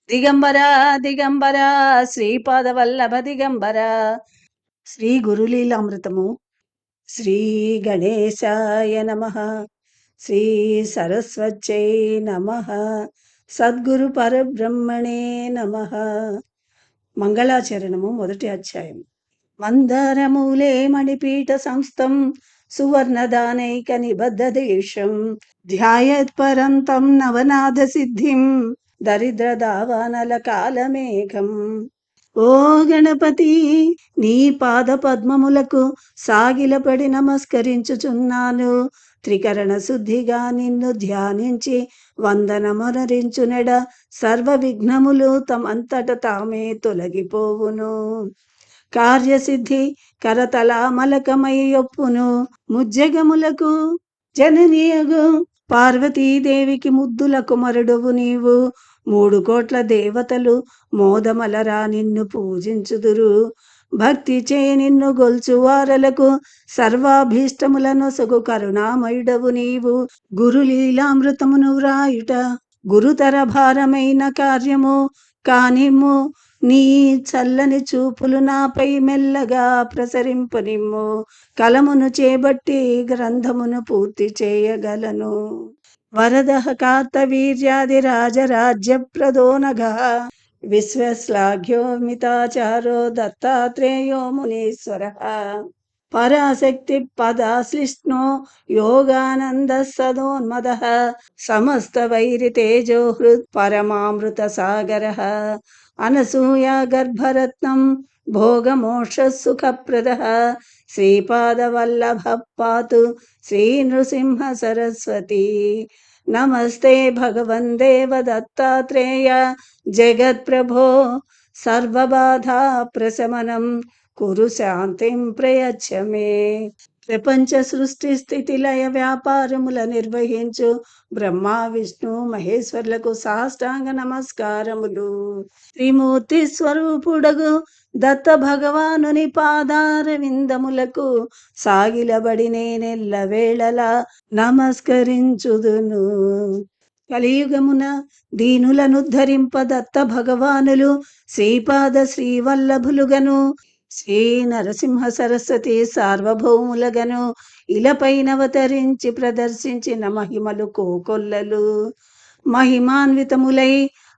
దిగంబర దిగంబర శ్రీపాదవల్లభ దిగంబర. శ్రీ గురులీలామృతము. శ్రీ గణేశాయ నమః. శ్రీ సరస్వత్యై నమః. సద్గురు పరబ్రహ్మణే నమః. మంగళాచరణము. మొదటి అధ్యాయం. మందారమూలే మణిపీఠ సంస్థం సువర్ణదానైక నిబద్ధ దేశం ధ్యాయత్ పరంతం నవనాథ సిద్ధిం దరిద్రదావానల కాలమేఘం. ఓ గణపతి, నీ పాద పద్మములకు సాగిలపడి నమస్కరించుచున్నాను. త్రికరణ శుద్ధిగా నిన్ను ధ్యానించి వందనమొనరించునెడ సర్వ విఘ్నములు తమంతట తామే తొలగిపోవును. కార్యసిద్ధి కరతలామలకమై యొప్పును. ముజ్జగములకు జననీయగు పార్వతీదేవికి ముద్దుల కుమరుడువు నీవు. 3 కోట్ల దేవతలు మోదమలరా నిన్ను పూజించుదురు. భక్తి చే నిన్ను గొల్చువారలకు సర్వాభీష్టములను సగు కరుణామయుడవు నీవు. గురులీలామృతమును వ్రాయుట గురుతర భారమైన కార్యము కానిమ్ము. నీ చల్లని చూపులు నాపై మెల్లగా ప్రసరింపనిమ్ము. కలమును చేబట్టి గ్రంథమును పూర్తి చేయగలను. వరదః కార్తవీర్యాది రాజరాజ్య ప్రదోనగ విశ్వశ్లాఘ్యో మితాచారో దత్తాత్రేయో మునీశ్వర. పరాశక్తి పదాశ్లిష్ణో యోగానంద సదోన్మద సమస్త వైరి తేజో హృత్ పరమామృత సాగర. అనసూయా గర్భరత్నం భోగమోక్ష సుఖప్రద. శ్రీపాదవల్లభ పాతు శ్రీ నృసింహ సరస్వతి. నమస్తే భగవన్ దేవ దత్తాత్రేయ జగత్ప్రభో. సర్వబాధా ప్రశమనం కురు శాంతిం ప్రయచ్చ మే. ప్రపంచ సృష్టి స్థితి లయ వ్యాపారముల నిర్వహించు బ్రహ్మ విష్ణు మహేశ్వర్లకు సాష్టాంగ నమస్కారములు. త్రిమూర్తి స్వరూపుడగు దత్త భగవానుని పాదార విందములకు సాగిలబడి నేనెల్ల వేళలా నమస్కరించుదును. కలియుగమున దీనులను ధరింప దత్త భగవానులు శ్రీపాద శ్రీవల్లభులుగను శ్రీ నరసింహ సరస్వతి సార్వభౌములగను ఇలపైనవతరించి ప్రదర్శించిన మహిమలు కోకొల్లలు. మహిమాన్వితములై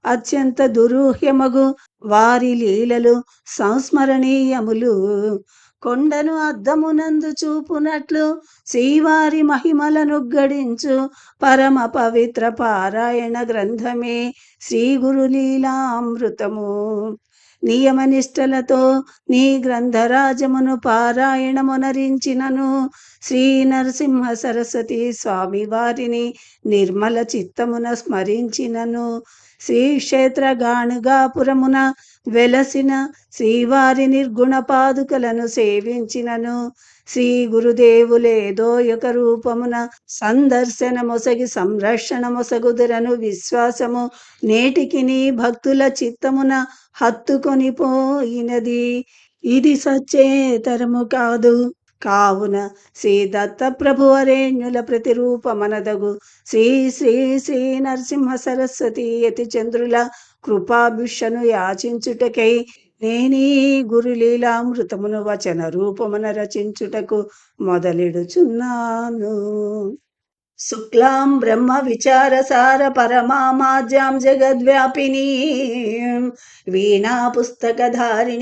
అత్యంత దురూహ్యమగు వారి లీలలు సంస్మరణీయములు. కొండను అద్దమునందు చూపునట్లు శ్రీవారి మహిమలను గడించు పరమ పవిత్ర పారాయణ గ్రంథమే శ్రీ గురులీలామృతము. నియమనిష్టలతో నీ గ్రంథరాజమును పారాయణమునరించినను శ్రీ నరసింహ సరస్వతి స్వామి వారిని నిర్మల చిత్తమున స్మరించినను శ్రీక్షేత్ర గాణుగాపురమున వెలసిన శ్రీవారి నిర్గుణ పాదుకలను సేవించినను శ్రీ గురుదేవులేదో ఒక రూపమున సందర్శన మొసగి సంరక్షణ మొసగుదురను విశ్వాసము నేటికి నీ భక్తుల చిత్తమున హత్తుకొని పోయినది. ఇది సచ్చేతరము కాదు. కావున శ్రీ దత్త ప్రభువరేణ్యుల ప్రతిరూపమనదగు శ్రీ శ్రీ శ్రీ నరసింహ సరస్వతి యతి చంద్రుల కృపాభిషను యాచించుటకై నేనీ గురులీలామృతమును వచన రూపమున రచించుటకు మొదలెడుచున్నాను. శుక్లాం బ్రహ్మ విచారసార పరమామాజ్యాం జగద్వ్యాపినీ వీణా పుస్తకధారిణీమభయదాం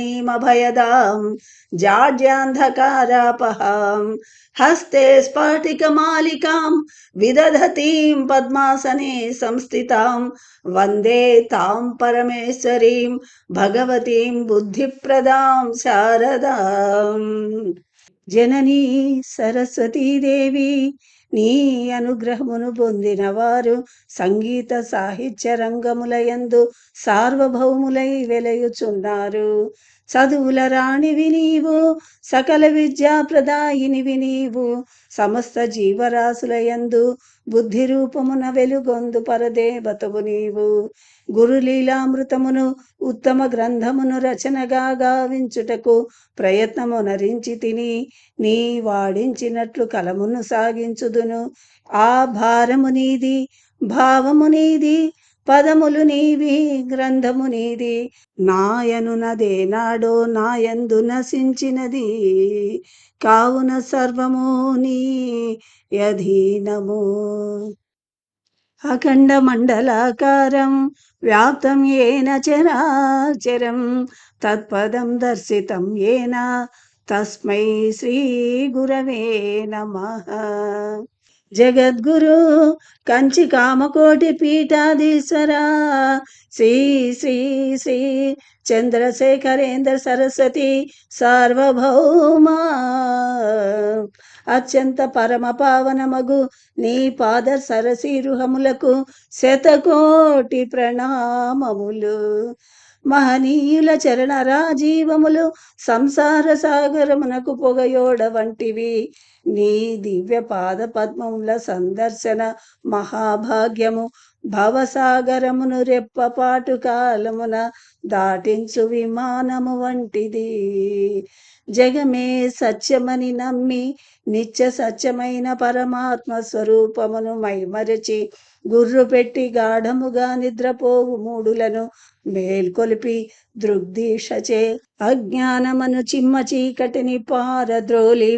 జాడ్యాంధకారాపహాం హస్తే స్ఫటికమాలికాం విదధతీం పద్మాసనే సంస్థితాం వందే తాం పరమేశ్వరీం భగవతీం బుద్ధిప్రదాం శారదాం. జననీ సరస్వతీదేవి, నీ అనుగ్రహమును పొందిన వారు సంగీత సాహిత్య రంగములయందు సార్వభౌములై వెలయుచున్నారు. చదువుల రాణివి నీవు, సకల విద్యా ప్రదాయినివి నీవు. సమస్త జీవరాశులయందు బుద్ధి రూపమున వెలుగొందు పరదేవతవు నీవు. గురులీలామృతమును ఉత్తమ గ్రంథమును రచనగా గావించుటకు ప్రయత్నమునరించి తిని నీ వాడించినట్లు కలమును సాగించుదును. ఆ భారము నీది, భావము నీది, పదములు నీవి గ్రంథము నీది, నాయనునదే నాడో నాయందు నశించినది, కావున సర్వము నీ యధీనము. అఖండ మండలాకారం వ్యాప్తం ఏన చరాచరం, తత్పదం దర్శితం ఏన తస్మై శ్రీ గురవే నమః. జగద్గురు కంచి కామకోటి పీఠాధీశ్వర శ్రీ శ్రీ శ్రీ చంద్రశేఖరేంద్ర సరస్వతి సార్వభౌమా, అత్యంత పరమ పావనమగు నీ పాద సరసీరుహములకు శతకోటి ప్రణామములు. మహనీయుల చరణ రాజీవములు సంసార సాగరమునకు పొగయోడ వంటివి, నీ దివ్య పాద పద్మముల సందర్శన మహాభాగ్యము, భవసాగరమును రెప్పపాటు కాలమున దాటించు విమానము వంటిది. జగమే సత్యమని నమ్మి నిత్య సత్యమైన పరమాత్మ స్వరూపమును మైమరచి గుర్రు పెట్టి గాఢముగా నిద్రపోవు మూడులను మేల్కొలిపి దృగ్దీషచే అజ్ఞానమును చిమ్మ చీకటిని పారద్రోలి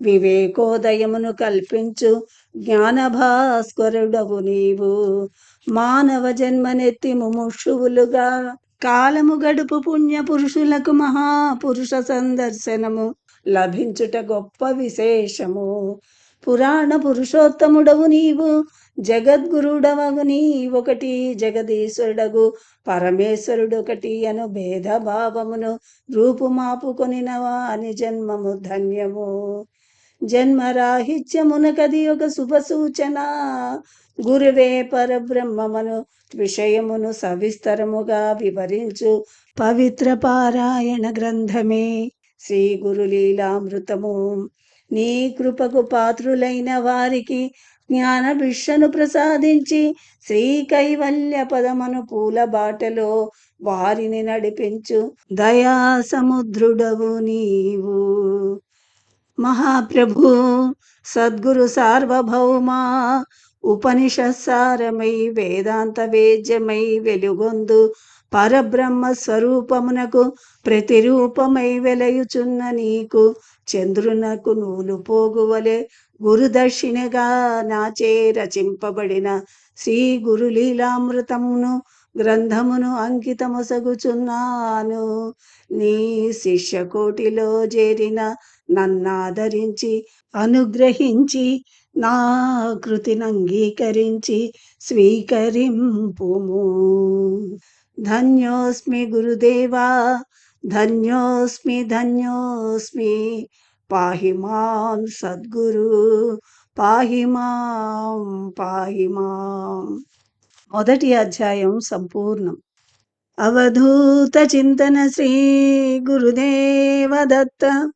వివేకోదయమును కల్పించు జ్ఞాన భాస్కరుడవు నీవు. మానవ జన్మనెత్తి ముముక్షువులుగా కాలము గడుపు పుణ్య పురుషులకు మహాపురుష సందర్శనము లభించుట గొప్ప విశేషము. పురాణ పురుషోత్తముడవు నీవు, జగద్గురుడవగు నీ ఒకటి, జగదీశ్వరుడగు పరమేశ్వరుడొకటి అను భేదభావమును రూపుమాపుకొనిన వాని జన్మము ధన్యము. జన్మరాహిత్యమునకది ఒక శుభ సూచన, గురువే పరబ్రహ్మమును విషయమును సవిస్తరముగా వివరించు పవిత్ర పారాయణ గ్రంథమే శ్రీ గురు లీలామృతము. నీ కృపకు పాత్రులైన వారికి జ్ఞాన భిక్షను ప్రసాదించి శ్రీ కైవల్య పదమును పూల బాటలో వారిని నడిపించు దయా సముద్రుడవు నీవు. మహాప్రభు సద్గురు సార్వభౌమా, ఉపనిషత్సారమై వేదాంత వేద్యమై వెలుగొందు పరబ్రహ్మ స్వరూపమునకు ప్రతిరూపమై వెలయుచున్న నీకు చంద్రునకు నూలు పోగువలే గురుదక్షిణగా నాచే రచింపబడిన శ్రీ గురు లీలామృతమును గ్రంథమును అంకితమొసగుచున్నాను. నీ శిష్యకోటిలో చేరిన నన్నాదరించి అనుగ్రహించి నా కృతిని అంగీకరించి స్వీకరింపుము. ధన్యోస్మి గురుదేవా, ధన్యోస్మి ధన్యోస్మి, పాహి మాం సద్గురు, పాహి మాం పాహి మాం. మొదటి అధ్యాయం సంపూర్ణం. అవధూత చింతన శ్రీ గురుదేవ దత్త.